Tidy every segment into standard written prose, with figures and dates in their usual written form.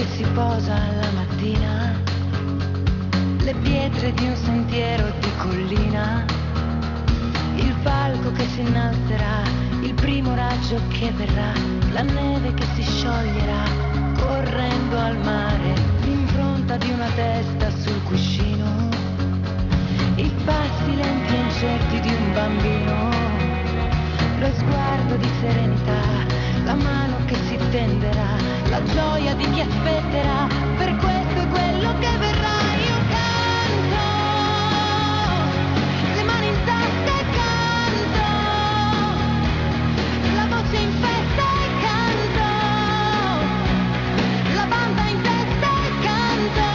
che si posa alla mattina, le pietre di un sentiero di collina, il palco che si innalzerà, il primo raggio che verrà, la neve che si scioglierà correndo al mare, l'impronta di una testa sul cuscino, i passi lenti e incerti di un bambino, lo sguardo di serenità, la mano che si tenderà, la gioia di chi aspetterà, per questo è quello che verrà. Io canto, le mani in tasca e canto, la voce in festa e canto, la banda in testa e canto,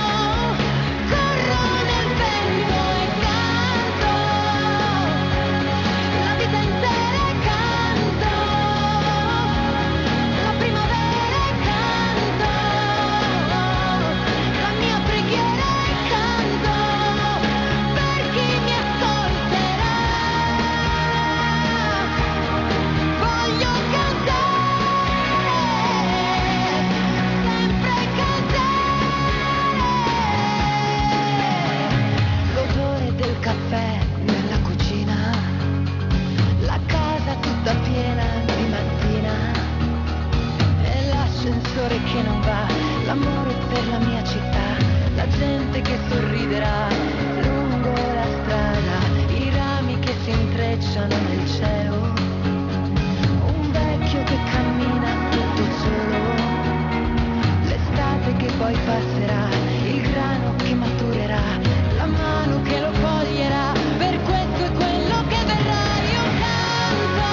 corro nel vento e canto, la vita intera e canto, la primavera e canto, la mia preghiera e canto, per chi mi ascolterà. Voglio cantare, sempre cantare. L'odore del caffè nella cucina, la casa tutta piena di mattina, e l'ascensore che non va, l'amore per la mia città, la gente che sorriderà lungo la strada, i rami che si intrecciano nel cielo, un vecchio che cammina tutto solo, l'estate che poi passerà, il grano che maturerà, la mano che lo coglierà, per questo è quello che verrà. Io canto,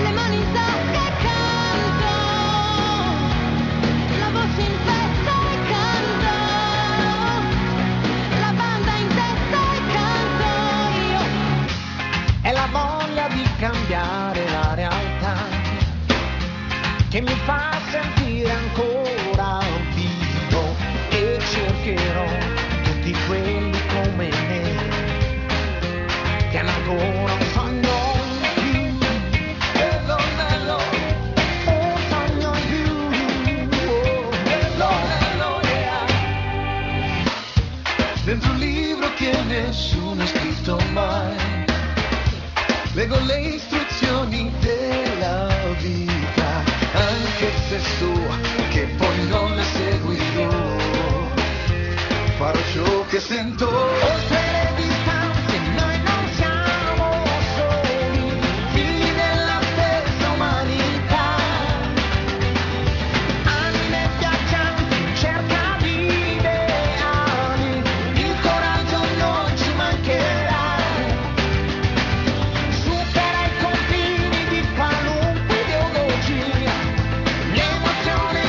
le mani in tasca e canto, la voce in festa e canto, la banda in testa e canto. Io È la voglia di cambiare la realtà che mi fa sentire ancora vivo, e cercherò tutti quelli come me che hanno ancora un sogno in più. Hello, hello, un sogno in più. Oh, hello, hello, yeah. Dentro un libro che nessuno ha scritto mai, leggo le istruzioni della vita, anche se so che poi non le seguirò, farò ciò che sento. Oltre le distanze noi non siamo soli, figli della stessa umanità, anime viaggianti in cerca di ideali, il coraggio non ci mancherà. Supera i confini di qualunque ideologia, l'emozione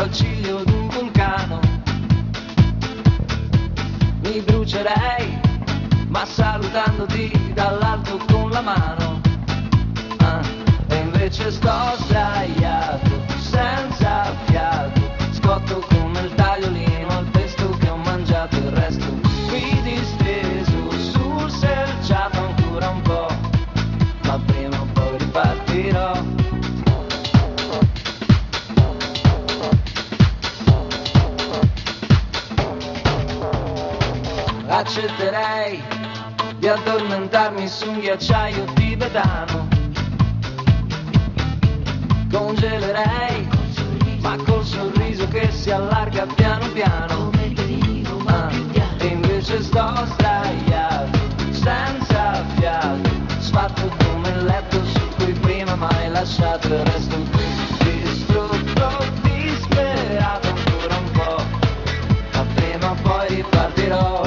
al ciglio d'un vulcano. Mi brucerei, ma salutandoti dall'alto con la mano. E invece sto sdraiato, senza fiato, scotto come il tagliolino al pesto che ho mangiato. Il resto qui disteso sul selciato ancora un po', ma prima o poi ripartirò. Accetterei di addormentarmi su un ghiacciaio tibetano. Congelerei, ma col sorriso che si allarga piano piano. E invece sto sdraiato, senza fiato, sfatto come il letto su cui prima m'hai lasciato. Il resto qui distrutto, disperato ancora un po', ma prima o poi ripartirò.